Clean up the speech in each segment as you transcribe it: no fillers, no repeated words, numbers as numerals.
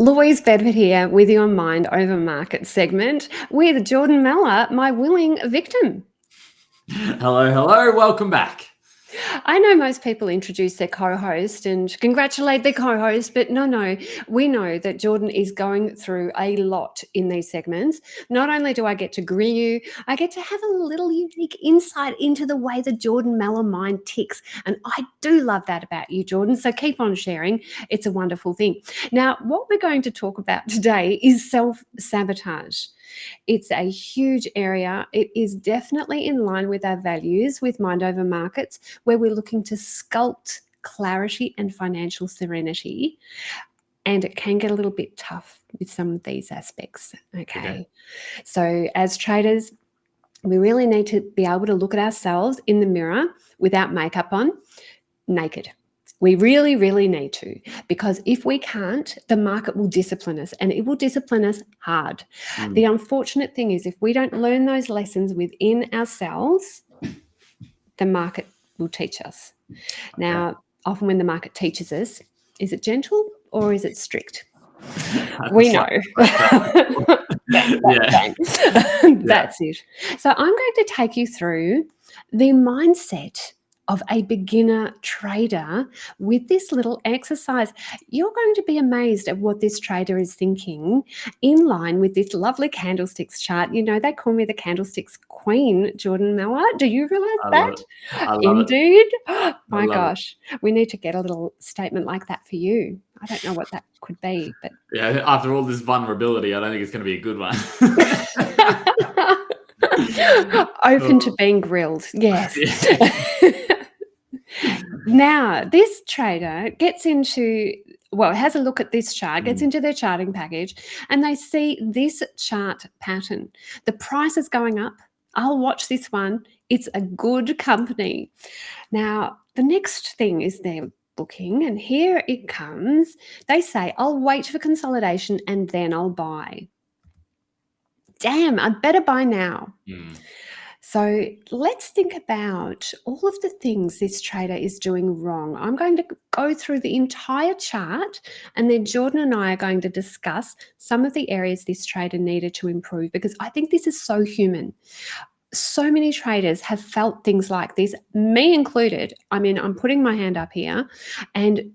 Louise Bedford here with your Mind Over Market segment with Jordan Mellor, my willing victim. Hello, welcome back. I know most people introduce their co-host and congratulate their co-host, but no, we know that Jordan is going through a lot in these segments. Not only do I get to grill you, I get to have a little unique insight into the way the Jordan Mellor mind ticks. And I do love that about you, Jordan. So keep on sharing. It's a wonderful thing. Now, what we're going to talk about today is self-sabotage. It's a huge area. It is definitely in line with our values with Mind Over Markets, where we're looking to sculpt clarity and financial serenity. And it can get a little bit tough with some of these aspects. Okay. So, as traders, we really need to be able to look at ourselves in the mirror without makeup on, naked. We really, really need to, because if we can't, the market will discipline us, and it will discipline us hard. The unfortunate thing is, if we don't learn those lessons within ourselves, the market will teach us. Now, often when the market teaches us, is it gentle or is it strict? We know. That's it. So I'm going to take you through the mindset of a beginner trader with this little exercise. You're going to be amazed at what this trader is thinking in line with this lovely candlesticks chart. You know, they call me the candlesticks queen, Jordan Mellor. Do you realize that? I love Indeed. it. My gosh, we need to get a little statement like that for you. I don't know what that could be, but yeah, after all this vulnerability, I don't think it's going to be a good one. Open to being grilled, yes. Now, this trader gets into, has a look at this chart, gets into their charting package, and they see this chart pattern. The price is going up. I'll watch this one. It's a good company. Now, the next thing is they're looking, and here it comes. They say, I'll wait for consolidation and then I'll buy. Damn, I'd better buy now. So let's think about all of the things this trader is doing wrong. I'm going to go through the entire chart, and then Jordan and I are going to discuss some of the areas this trader needed to improve, because I think this is so human. So many traders have felt things like this, me included. I mean, I'm putting my hand up here, and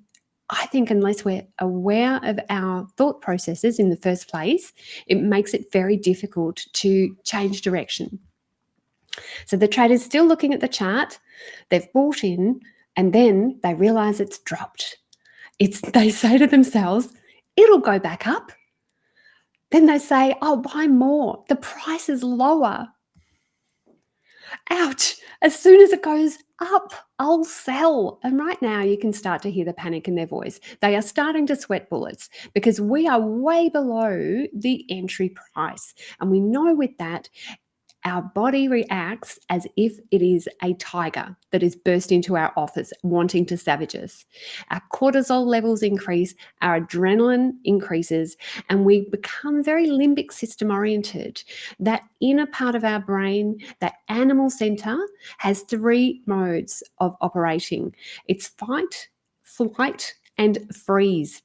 I think unless we're aware of our thought processes in the first place, it makes it very difficult to change direction. So the trader's still looking at the chart, they've bought in, and then they realize it's dropped. They say to themselves, it'll go back up. Then they say, I'll buy more. The price is lower. Ouch. As soon as it goes up, I'll sell. And right now you can start to hear the panic in their voice. They are starting to sweat bullets because we are way below the entry price. And we know with that, our body reacts as if it is a tiger that is burst into our office wanting to savage us. Our cortisol levels increase, our adrenaline increases, and we become very limbic system oriented. That inner part of our brain, that animal center, has 3 modes of operating. It's fight, flight, and freeze.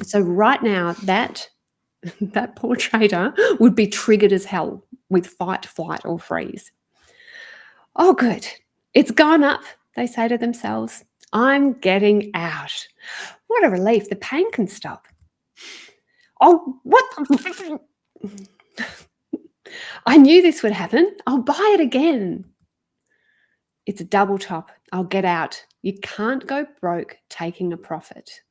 So right now, that poor trader would be triggered as hell with fight, flight, or freeze. Oh, good. It's gone up, they say to themselves. I'm getting out. What a relief. The pain can stop. Oh, what? I knew this would happen. I'll buy it again. It's a double top. I'll get out. You can't go broke taking a profit.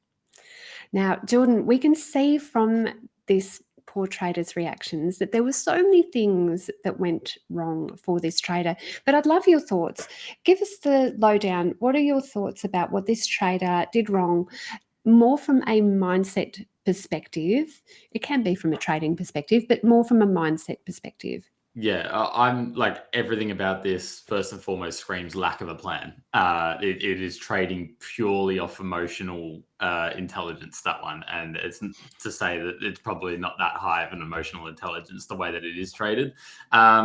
Now, Jordan, we can see from this poor trader's reactions that there were so many things that went wrong for this trader. But I'd love your thoughts. Give us the lowdown. What are your thoughts about what this trader did wrong, more from a mindset perspective? It can be from a trading perspective, but more from a mindset perspective. Yeah, I'm like, everything about this first and foremost screams lack of a plan. It is trading purely off emotional intelligence, that one. And it's to say that it's probably not that high of an emotional intelligence, the way that it is traded.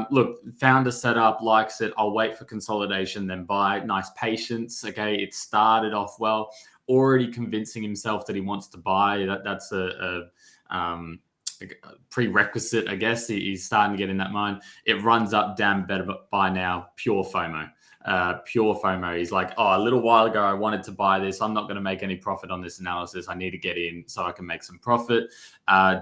Look, founder setup, likes it. I'll wait for consolidation, then buy. Nice patience. Okay, it started off well. already convincing himself that he wants to buy. That's a prerequisite, I guess. He's starting to get in that mind. It runs up, damn, better buy now, pure FOMO. Pure FOMO. He's like, oh, a little while ago I wanted to buy this. I'm not going to make any profit on this analysis. I need to get in so I can make some profit.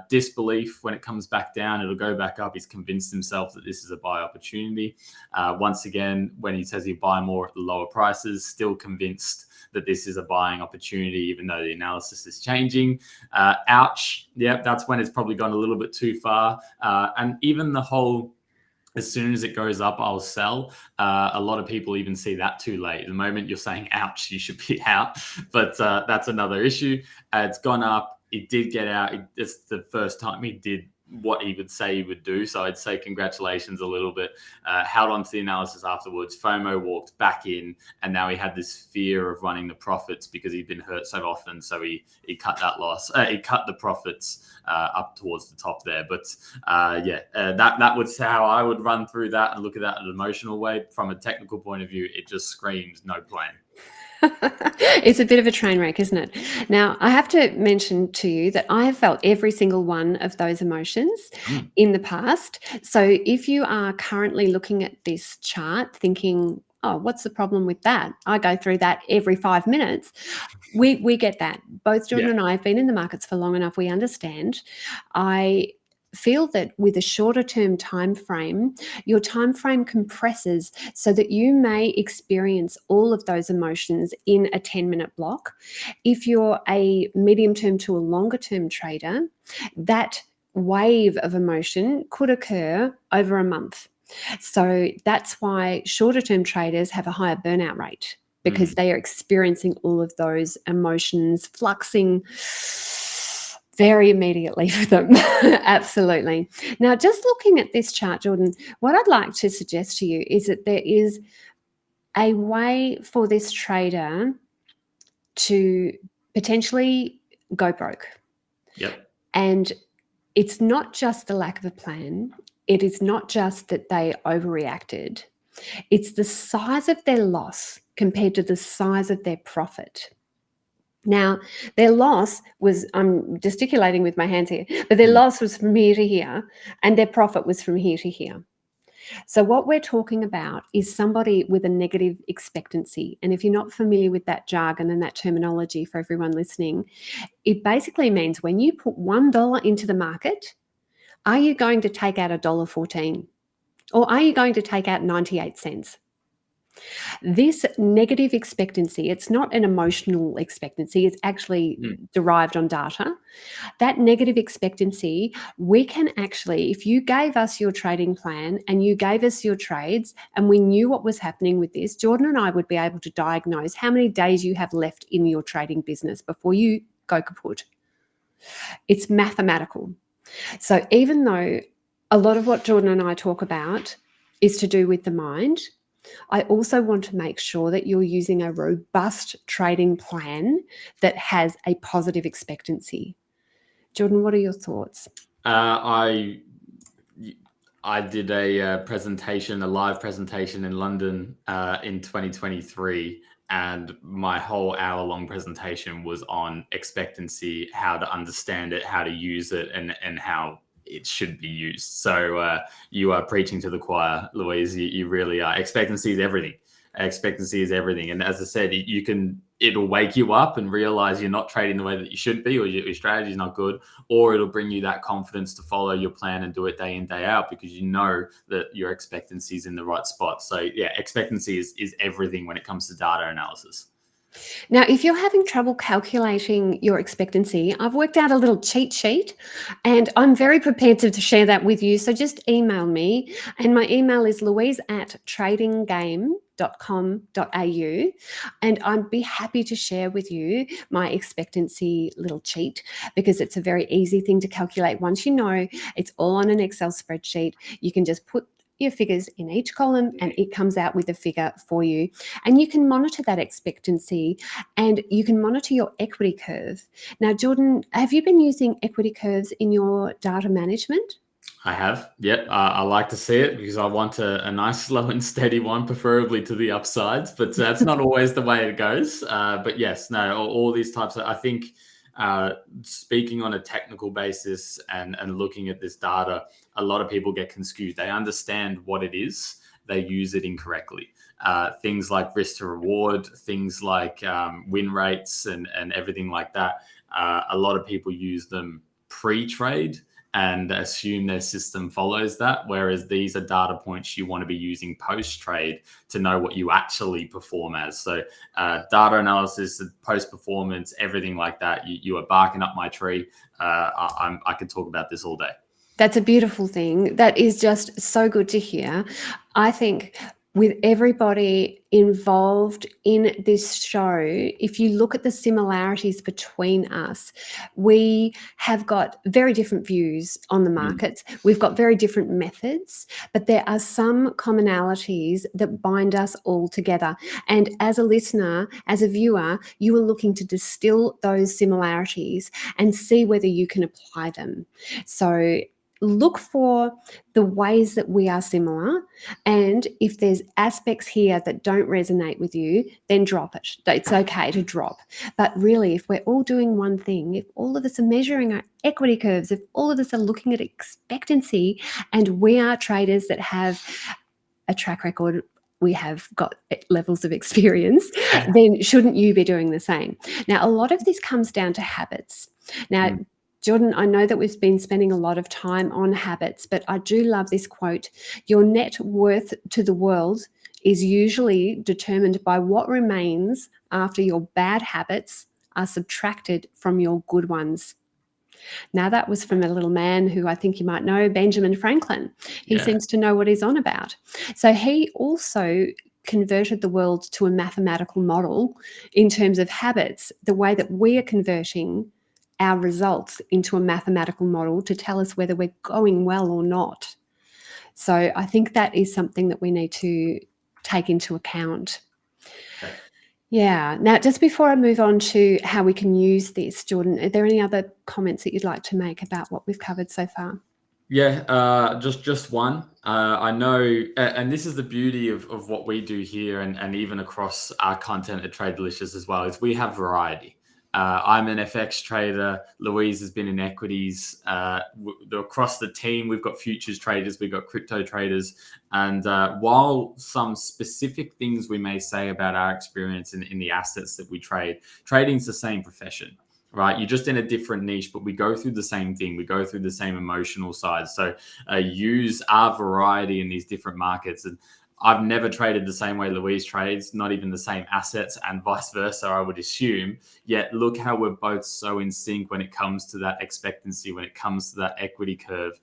Disbelief, when it comes back down, it'll go back up. He's convinced himself that this is a buy opportunity. Once again, when he says he'll buy more at the lower prices, still convinced that this is a buying opportunity, even though the analysis is changing. Ouch. Yep, that's when it's probably gone a little bit too far. And even the whole, as soon as it goes up, I'll sell. A lot of people even see that too late. The moment you're saying, ouch, you should be out. But that's another issue. It's gone up. It did get out. It's the first time he did what he would say he would do. So I'd say congratulations a little bit. Held on to the analysis afterwards. FOMO walked back in, and now he had this fear of running the profits because he'd been hurt so often. So he cut that loss. He cut the profits up towards the top there. But that was how I would run through that and look at that in an emotional way. From a technical point of view, it just screams no plan. It's a bit of a train wreck, isn't it? Now, I have to mention to you that I have felt every single one of those emotions in the past. So if you are currently looking at this chart thinking, oh, what's the problem with that? I go through that every 5 minutes. We get that. Both Jordan and I have been in the markets for long enough. We understand. I feel that with a shorter term time frame, your time frame compresses so that you may experience all of those emotions in a 10-minute block. If you're a medium term to a longer term trader, that wave of emotion could occur over a month. So that's why shorter term traders have a higher burnout rate, because they are experiencing all of those emotions fluxing very immediately for them. Absolutely. Now, just looking at this chart, Jordan, what I'd like to suggest to you is that there is a way for this trader to potentially go broke. Yep. And it's not just the lack of a plan. It is not just that they overreacted. It's the size of their loss compared to the size of their profit. Now, their loss was, I'm gesticulating with my hands here, but their loss was from here to here, and their profit was from here to here. So what we're talking about is somebody with a negative expectancy. And if you're not familiar with that jargon and that terminology for everyone listening, it basically means when you put $1 into the market, are you going to take out $1.14? Or are you going to take out 98 cents? This negative expectancy, it's not an emotional expectancy, it's actually derived on data. That negative expectancy, we can actually, if you gave us your trading plan and you gave us your trades and we knew what was happening with this, Jordan and I would be able to diagnose how many days you have left in your trading business before you go kaput. It's mathematical. So even though a lot of what Jordan and I talk about is to do with the mind, I also want to make sure that you're using a robust trading plan that has a positive expectancy. Jordan, what are your thoughts? I did a presentation, a live presentation in London in 2023, and my whole hour-long presentation was on expectancy, how to understand it, how to use it, and how it should be used. So you are preaching to the choir, Louise. You really are. Expectancy is everything. Expectancy is everything. And as I said, it'll wake you up and realize you're not trading the way that you should be, or your strategy is not good, or it'll bring you that confidence to follow your plan and do it day in, day out, because you know that your expectancy is in the right spot. So yeah, expectancy is everything when it comes to data analysis. Now, if you're having trouble calculating your expectancy, I've worked out a little cheat sheet and I'm very prepared to share that with you. So just email me, and my email is louise@tradinggame.com.au, and I'd be happy to share with you my expectancy little cheat, because it's a very easy thing to calculate. Once you know, it's all on an Excel spreadsheet. You can just put your figures in each column and it comes out with a figure for you, and you can monitor that expectancy and you can monitor your equity curve. Now, Jordan, have you been using equity curves in your data management? I have. Yep. I like to see it because I want a nice, slow and steady one, preferably to the upsides, but that's not always the way it goes. But yes, no, all these types of, I think, speaking on a technical basis and looking at this data, a lot of people get confused. They understand what it is, they use it incorrectly. Things like risk to reward, things like win rates and everything like that. A lot of people use them pre-trade and assume their system follows that. Whereas these are data points you want to be using post trade to know what you actually perform as. So, data analysis, post performance, everything like that. You are barking up my tree. I could talk about this all day. That's a beautiful thing. That is just so good to hear. I think with everybody involved in this show, if you look at the similarities between us, we have got very different views on the markets. We've got very different methods, but there are some commonalities that bind us all together. And as a listener, as a viewer, you are looking to distill those similarities and see whether you can apply them. So look for the ways that we are similar, and if there's aspects here that don't resonate with you, then drop it. It's okay to drop. But really, if we're all doing one thing, if all of us are measuring our equity curves, if all of us are looking at expectancy, and we are traders that have a track record, we have got levels of experience, then shouldn't you be doing the same? Now, a lot of this comes down to habits. Now, Jordan, I know that we've been spending a lot of time on habits, but I do love this quote. Your net worth to the world is usually determined by what remains after your bad habits are subtracted from your good ones. Now, that was from a little man who I think you might know, Benjamin Franklin. He seems to know what he's on about. So he also converted the world to a mathematical model in terms of habits, the way that we are converting our results into a mathematical model to tell us whether we're going well or not. So I think that is something that we need to take into account. Okay. Yeah. Now, just before I move on to how we can use this, Jordan, are there any other comments that you'd like to make about what we've covered so far? Yeah, just one. I know, and this is the beauty of what we do here, and even across our content at Trade Delicious as well, is we have variety. I'm an FX trader. Louise has been in equities. Across the team, we've got futures traders, we've got crypto traders, and while some specific things we may say about our experience in the assets that we trade, trading's the same profession. Right, you're just in a different niche, but we go through the same thing. We go through the same emotional side. So use our variety in these different markets. And I've never traded the same way Louise trades, not even the same assets, and vice versa, I would assume. Yet look how we're both so in sync when it comes to that expectancy, when it comes to that equity curve.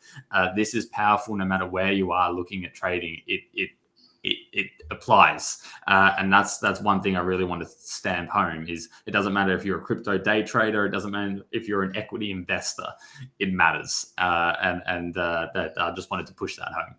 This is powerful no matter where you are looking at trading. It applies, and that's one thing I really want to stamp home is it doesn't matter if you're a crypto day trader, it doesn't matter if you're an equity investor, it matters, and that I just wanted to push that home.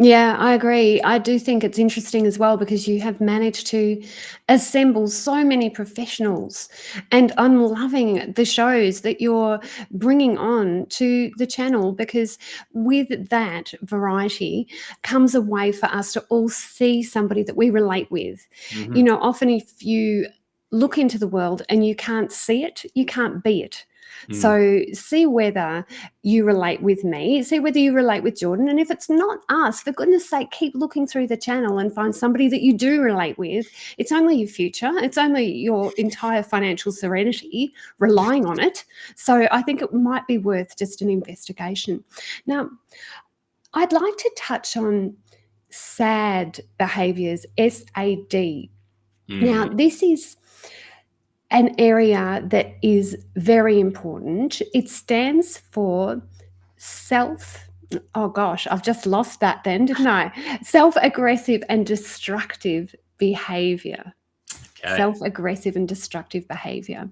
Yeah, I agree. I do think it's interesting as well because you have managed to assemble so many professionals, and I'm loving the shows that you're bringing on to the channel because with that variety comes a way for us to all see somebody that we relate with. Mm-hmm. You know, often if you look into the world and you can't see it, you can't be it. So see whether you relate with me, see whether you relate with Jordan. And if it's not us, for goodness sake, keep looking through the channel and find somebody that you do relate with. It's only your future. It's only your entire financial serenity relying on it. So I think it might be worth just an investigation. Now, I'd like to touch on S.A.D behaviours, S.A.D. Now, this is an area that is very important. It stands for oh gosh, I've just lost that then, didn't I? Self-aggressive and destructive behavior. Okay. Self-aggressive and destructive behavior.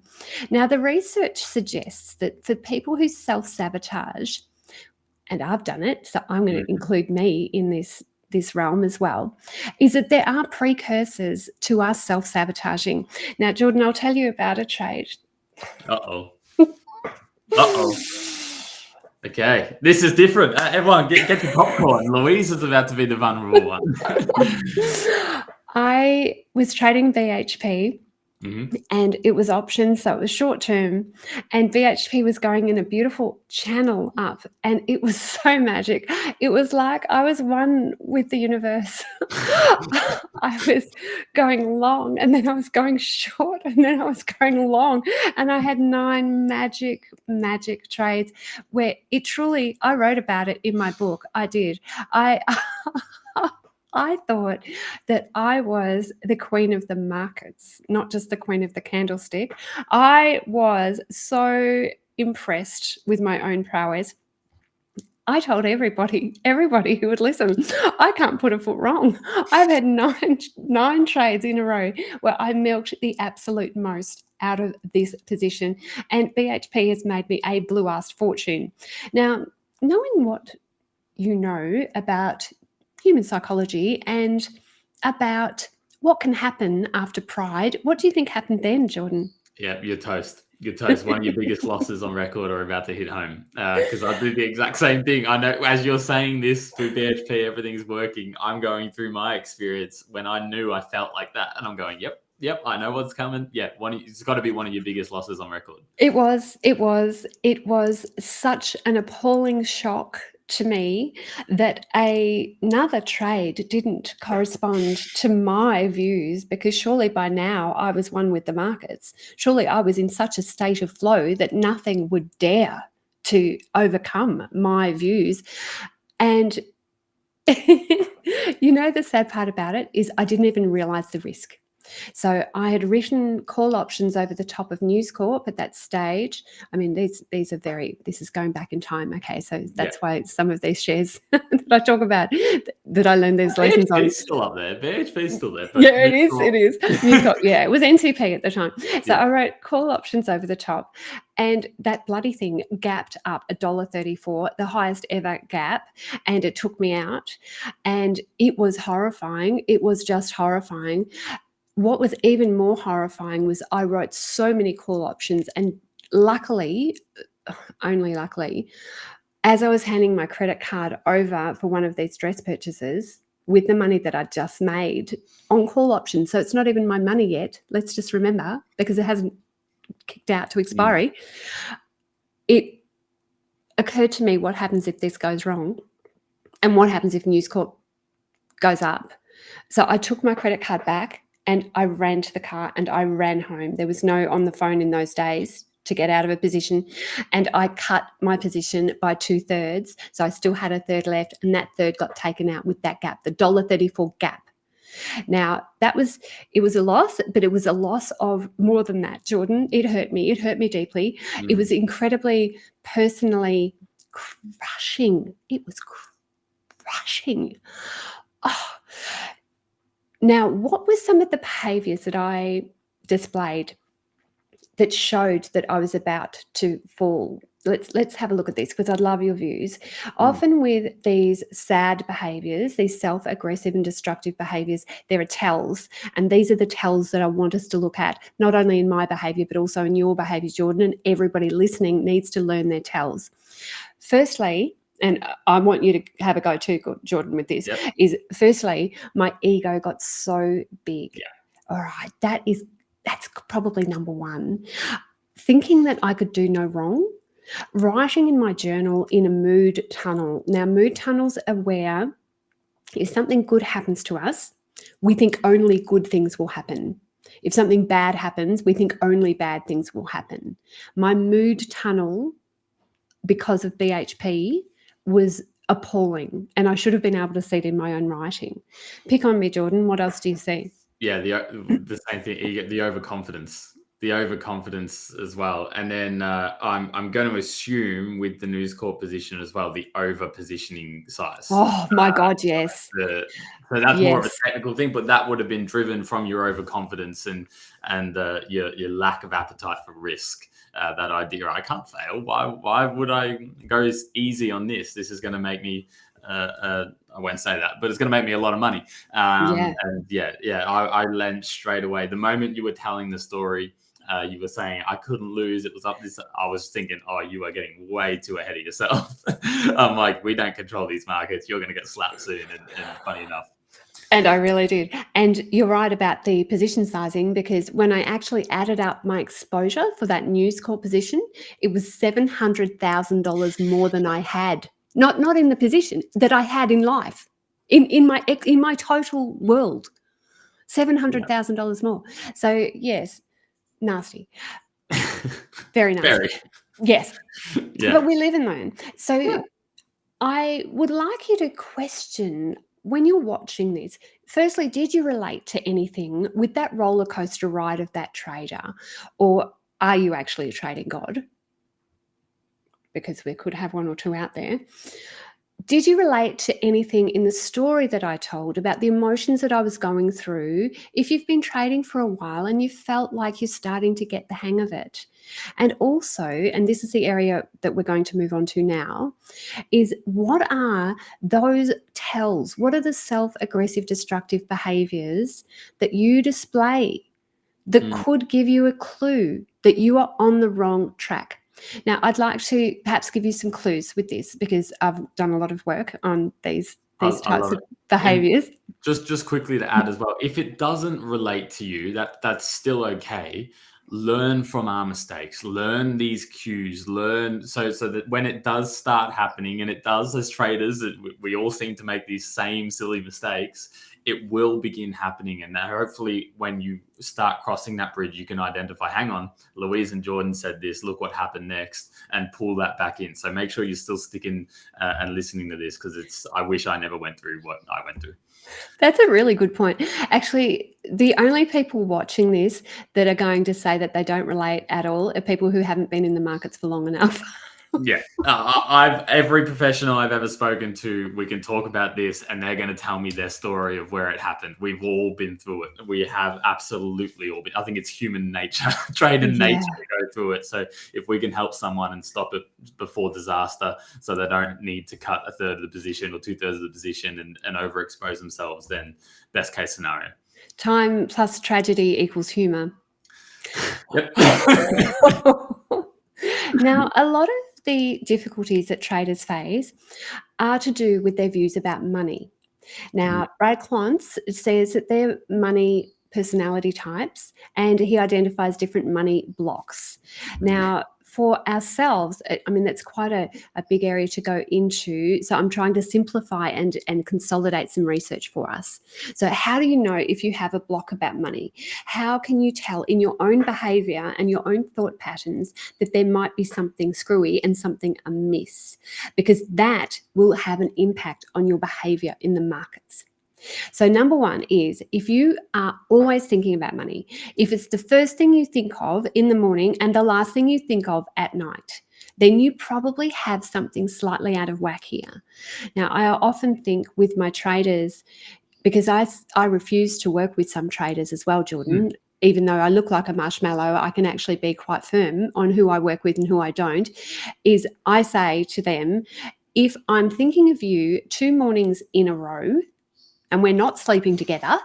Now, the research suggests that for people who self-sabotage, and I've done it, so I'm going to include me in this realm as well, is that there are precursors to us self-sabotaging. Now, Jordan, I'll tell you about a trade. Uh-oh. Uh-oh. Okay, this is different. Everyone, get your popcorn. Louise is about to be the vulnerable one. I was trading BHP Mhm. and it was options, so it was short term. And BHP was going in a beautiful channel up, and it was so magic. It was like I was one with the universe. I was going long, and then I was going short, and then I was going long, and I had 9 magic trades where it truly. I wrote about it in my book. I did. I. I thought that I was the queen of the markets, not just the queen of the candlestick. I was so impressed with my own prowess. I told everybody who would listen, I can't put a foot wrong. I've had nine trades in a row where I milked the absolute most out of this position, and BHP has made me a blue-ass fortune. Now, knowing what you know about human psychology and about what can happen after pride, what do you think happened then, Jordan? Yeah, you're toast. You're toast. One of your biggest losses on record are about to hit home. Because I do the exact same thing. I know as you're saying this through BHP, everything's working. I'm going through my experience when I knew I felt like that, and I'm going, yep, I know what's coming. Yeah, it's got to be one of your biggest losses on record. It was such an appalling shock to me that another trade didn't correspond to my views, because surely by now I was one with the markets. Surely I was in such a state of flow that nothing would dare to overcome my views. And the sad part about it is I didn't even realize the risk. So I had written call options over the top of News Corp at that stage. I mean, this is going back in time. Okay, so that's why some of these shares that I talk about, that I learned these lessons on. BHP's still up there. BHP's still there. But Yeah, it is. News Corp, yeah, it was NCP at the time. So Yeah. I wrote call options over the top, and that bloody thing gapped up $1.34, the highest ever gap, and it took me out. And it was horrifying. It was just horrifying. What was even more horrifying was I wrote so many call options, and luckily, only luckily, as I was handing my credit card over for one of these dress purchases with the money that I'd just made on call options, so it's not even my money yet, let's just remember, because it hasn't kicked out to expiry, it occurred to me, what happens if this goes wrong? And what happens if News Corp goes up? So I took my credit card back and I ran to the car and I ran home. There was no on the phone in those days to get out of a position, and I cut my position by 2/3. So I still had a third left, and that third got taken out with that gap, the $1.34 gap. Now, it was a loss, but it was a loss of more than that, Jordan. It hurt me deeply. It was incredibly personally crushing. It was crushing. Oh. Now, what were some of the behaviours that I displayed that showed that I was about to fall? Let's have a look at this, because I'd love your views. Often with these SAD behaviours, these self-aggressive and destructive behaviours, there are tells, and these are the tells that I want us to look at, not only in my behaviour but also in your behaviour, Jordan, and everybody listening needs to learn their tells. Firstly, and I want you to have a go too, Jordan, with this, is firstly, my ego got so big. All right, that's probably number one. Thinking that I could do no wrong. Writing in my journal in a mood tunnel. Now, mood tunnels are where if something good happens to us, we think only good things will happen. If something bad happens, we think only bad things will happen. My mood tunnel, because of BHP, was appalling, and I should have been able to see it in my own writing. Pick on me, Jordan. What else do you see? Yeah, the same thing. You get the overconfidence as well, and then I'm going to assume with the News Corp position as well, the over positioning size. Oh my God, yes. So that's more of a technical thing, but that would have been driven from your overconfidence and your lack of appetite for risk. That idea, I can't fail. Why would I go easy on this? This is going to make me. I won't say that, but it's going to make me a lot of money. And I lent straight away. The moment you were telling the story you were saying I couldn't lose. It was up this. I was thinking, oh, you are getting way too ahead of yourself. I'm like, we don't control these markets. You're going to get slapped soon. And funny enough. And I really did. And you're right about the position sizing, because when I actually added up my exposure for that News Corp position, it was $700,000 more than I had. Not in the position that I had in life, in my total world, $700,000 more. So yes, nasty, very nasty. Very. Yes, Yeah. but we live and learn. So I would like you to question, when you're watching this, firstly, did you relate to anything with that roller coaster ride of that trader, or are you actually a trading god? Because we could have one or two out there. Did you relate to anything in the story that I told about the emotions that I was going through if you've been trading for a while and you felt like you're starting to get the hang of it? And also, and this is the area that we're going to move on to now, is what are those tells? What are the self-aggressive destructive behaviors that you display that could give you a clue that you are on the wrong track? Now, I'd like to perhaps give you some clues with this, because I've done a lot of work on these types love of it. behaviors. Just quickly to add as well, if it doesn't relate to you, that's still okay. Learn from our mistakes, learn these cues, learn so that when it does start happening, and it does, as traders, we all seem to make these same silly mistakes, it will begin happening. And hopefully when you start crossing that bridge, you can identify, hang on, Louise and Jordan said this, look what happened next, and pull that back in. So make sure you're still sticking and listening to this, because I wish I never went through what I went through. That's a really good point. Actually, the only people watching this that are going to say that they don't relate at all are people who haven't been in the markets for long enough. Yeah, every professional I've ever spoken to, we can talk about this, and they're going to tell me their story of where it happened. We've all been through it. We have absolutely all been. I think it's human nature, trade and nature to go through it. So if we can help someone and stop it before disaster, so they don't need to cut a third of the position or 2/3 of the position and overexpose themselves, then best case scenario. Time plus tragedy equals humor. Yep. Now, a lot of the difficulties that traders face are to do with their views about money. Now, Brad Klontz says that they're money personality types, and he identifies different money blocks. Now, for ourselves, I mean, that's quite a big area to go into. So I'm trying to simplify and consolidate some research for us. So how do you know if you have a block about money? How can you tell in your own behavior and your own thought patterns that there might be something screwy and something amiss? Because that will have an impact on your behavior in the markets. So number one is, if you are always thinking about money, if it's the first thing you think of in the morning and the last thing you think of at night, then you probably have something slightly out of whack here. Now, I often think with my traders, because I refuse to work with some traders as well, Jordan. Even though I look like a marshmallow, I can actually be quite firm on who I work with and who I don't, is I say to them, if I'm thinking of you 2 mornings in a row, and we're not sleeping together,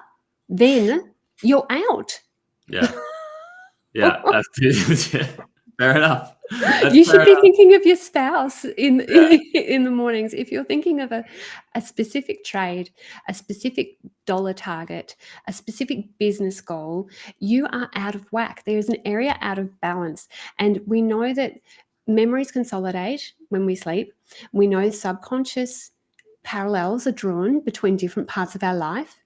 then you're out. Yeah. That's fair enough. You should be thinking of your spouse in the mornings. If you're thinking of a specific trade, a specific dollar target, a specific business goal, you are out of whack. There is an area out of balance. And we know that memories consolidate when we sleep. We know subconscious parallels are drawn between different parts of our life.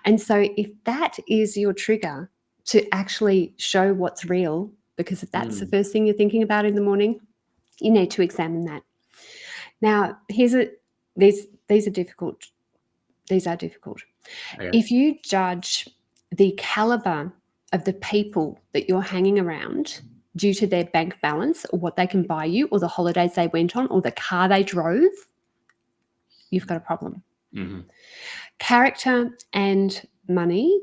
And so if that is your trigger to actually show what's real, because if that's the first thing you're thinking about in the morning, you need to examine that. Now, these are difficult. These are difficult. Okay. If you judge the caliber of the people that you're hanging around due to their bank balance or what they can buy you or the holidays they went on or the car they drove, you've got a problem. Character and money,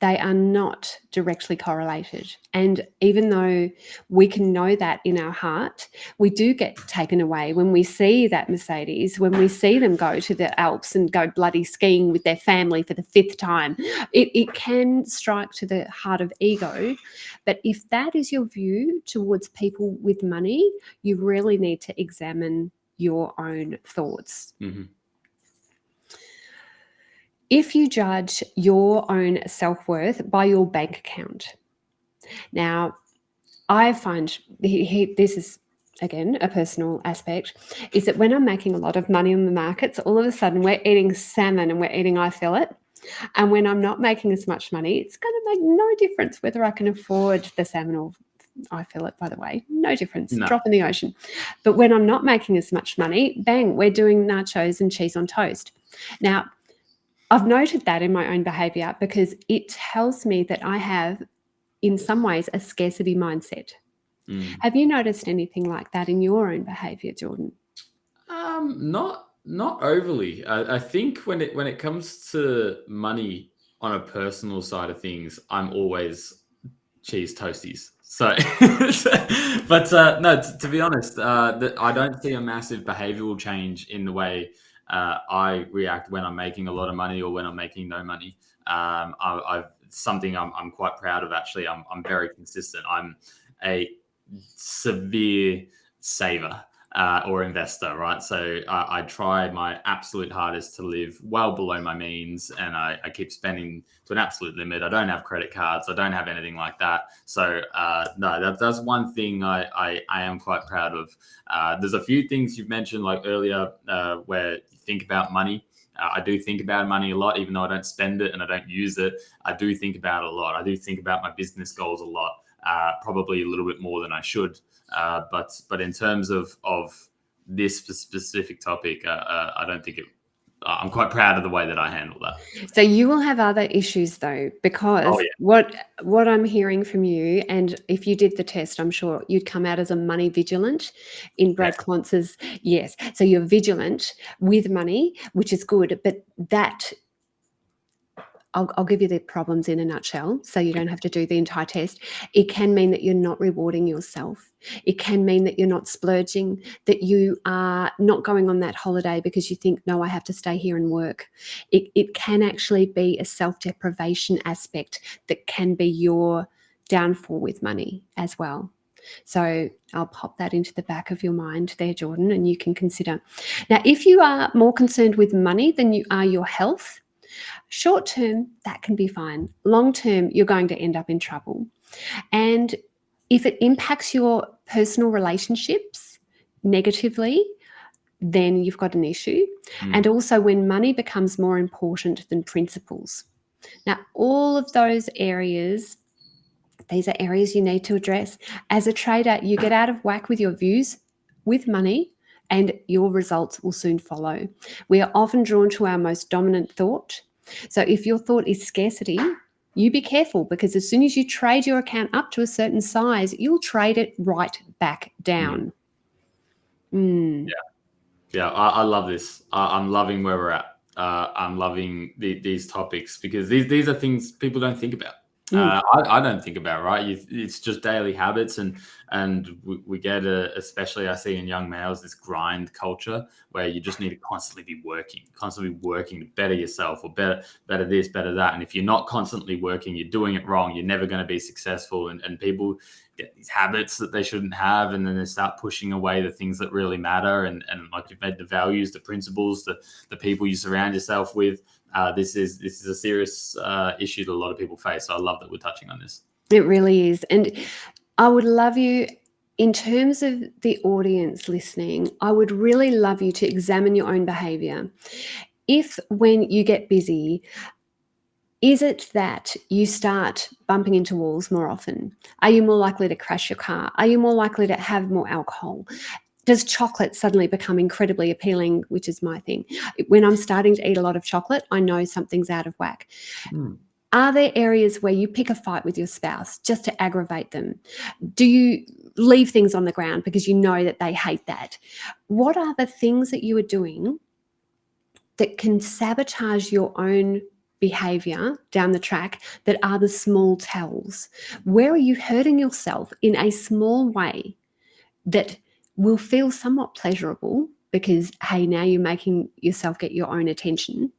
they are not directly correlated. And even though we can know that in our heart, we do get taken away when we see that Mercedes, when we see them go to the Alps and go bloody skiing with their family for the 5th time. It can strike to the heart of ego. But if that is your view towards people with money, you really need to examine your own thoughts. Mm-hmm. If you judge your own self-worth by your bank account. Now, I find this is, again, a personal aspect, is that when I'm making a lot of money on the markets, all of a sudden we're eating salmon and we're eating eye fillet. And when I'm not making as much money, it's going to make no difference whether I can afford the salmon or eye fillet, by the way. No difference. No. Drop in the ocean. But when I'm not making as much money, bang, we're doing nachos and cheese on toast. Now, I've noted that in my own behavior because it tells me that I have, in some ways, a scarcity mindset. Have you noticed anything like that in your own behavior, Jordan? Not overly. I think when it comes to money on a personal side of things, I'm always cheese toasties. So, but no, to be honest, I don't see a massive behavioral change in the way I react when I'm making a lot of money or when I'm making no money. I've something I'm quite proud of, actually. I'm very consistent. I'm a severe saver. Or investor, right? So I try my absolute hardest to live well below my means, and I keep spending to an absolute limit. I don't have credit cards. I don't have anything like that. So no, that's one thing I am quite proud of. There's a few things you've mentioned, like earlier, where you think about money. I do think about money a lot, even though I don't spend it and I don't use it. I do think about it a lot. I do think about my business goals a lot, probably a little bit more than I should. But in terms of this specific topic, I don't think it. I'm quite proud of the way that I handle that. So you will have other issues though, because what I'm hearing from you, and if you did the test, I'm sure you'd come out as a money vigilant in Brad Clonce's. Yes. So you're vigilant with money, which is good, but that I'll give you the problems in a nutshell so you don't have to do the entire test. It can mean that you're not rewarding yourself. It can mean that you're not splurging, that you are not going on that holiday because you think, no, I have to stay here and work. It can actually be a self-deprivation aspect that can be your downfall with money as well. So I'll pop that into the back of your mind there, Jordan, and you can consider. Now, if you are more concerned with money than you are your health, short term, that can be fine. Long term, you're going to end up in trouble. And if it impacts your personal relationships negatively, then you've got an issue. And also when money becomes more important than principles. Now, all of those areas, these are areas you need to address. As a trader, you get out of whack with your views with money, and your results will soon follow. We are often drawn to our most dominant thought. So if your thought is scarcity, you be careful, because as soon as you trade your account up to a certain size, you'll trade it right back down. Yeah, I love this. I'm loving where we're at. I'm loving these topics because these are things people don't think about. I don't think about, right? It's just daily habits, and we get especially I see in young males, this grind culture where you just need to constantly be constantly working to better yourself, or better this, better that. And if you're not constantly working, you're doing it wrong. You're never going to be successful. And people get these habits that they shouldn't have, and then they start pushing away the things that really matter. And like you've made, the values, the principles, the people you surround yourself with. This is a serious issue that a lot of people face. So I love that we're touching on this. It really is. And I would love you, in terms of the audience listening, I would really love you to examine your own behavior. If when you get busy, is it that you start bumping into walls more often? Are you more likely to crash your car? Are you more likely to have more alcohol? Does chocolate suddenly become incredibly appealing, which is my thing? When I'm starting to eat a lot of chocolate, I know something's out of whack. Are there areas where you pick a fight with your spouse just to aggravate them? Do you leave things on the ground because you know that they hate that? What are the things that you are doing that can sabotage your own behavior down the track that are the small tells. Where are you hurting yourself in a small way that will feel somewhat pleasurable because, hey, now you're making yourself get your own attention.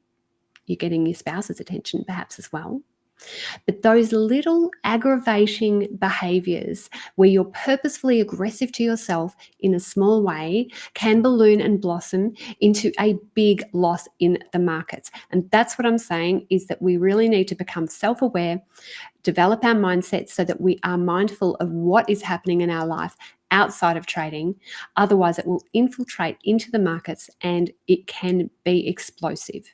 You're getting your spouse's attention perhaps as well. But those little aggravating behaviors where you're purposefully aggressive to yourself in a small way can balloon and blossom into a big loss in the markets. And that's what I'm saying, is that we really need to become self-aware, develop our mindset so that we are mindful of what is happening in our life outside of trading. Otherwise, it will infiltrate into the markets and it can be explosive.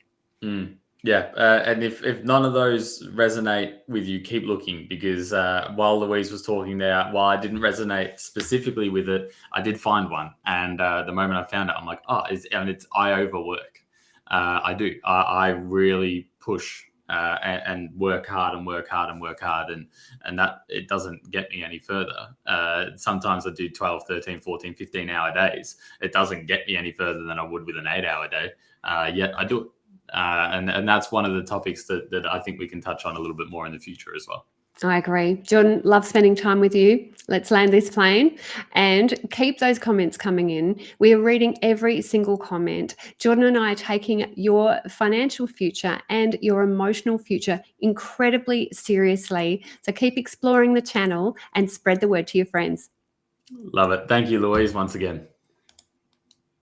Yeah, and if none of those resonate with you, keep looking, because while Louise was talking there, while I didn't resonate specifically with it, I did find one. And the moment I found it, I'm like, oh, it's I overwork. I do. I really push and work hard and work hard and work hard. And that it doesn't get me any further. Sometimes I do 12, 13, 14, 15-hour days. It doesn't get me any further than I would with an 8-hour day. Yet I do it. And that's one of the topics that I think we can touch on a little bit more in the future as well. I agree. Jordan, love spending time with you. Let's land this plane and keep those comments coming in. We are reading every single comment. Jordan and I are taking your financial future and your emotional future incredibly seriously. So keep exploring the channel and spread the word to your friends. Love it. Thank you, Louise, once again.